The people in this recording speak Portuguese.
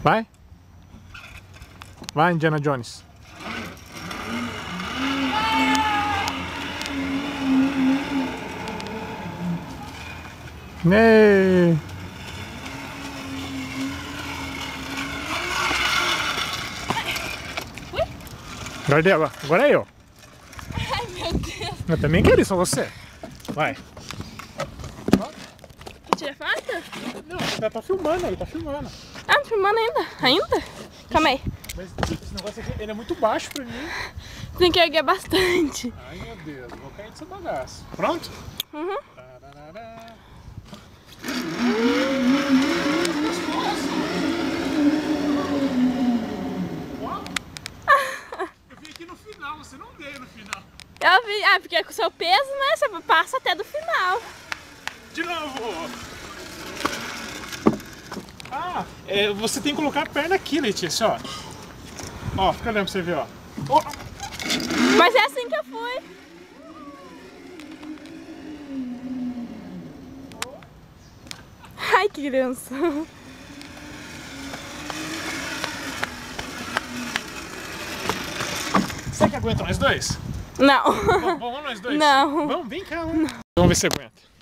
Vai? Vai, Indiana Jones. Ei. Agora é eu. Ai, meu Deus. Eu também quero isso, você. Vai. Quer tirar foto? Não, tá filmando aí, tá filmando. Ah, não filmando ainda? Ainda? Calma aí. Mas esse negócio aqui, ele é muito baixo pra mim. Tem que erguer bastante. Ai, meu Deus, vou cair dessa bagaça. Pronto? Uhum. Tararara. Eu vim aqui no final, você não veio no final. Eu vi, porque com o seu peso, né, você passa até do final. De novo! Ah, você tem que colocar a perna aqui, Letícia, ó. Ó, fica olhando pra você ver, ó. Oh. Mas é assim que eu fui. Ai, que criança. Será que aguenta nós dois? Não. Vamos nós dois? Não. Vamos, vem cá, vamos. Vamos ver se aguenta.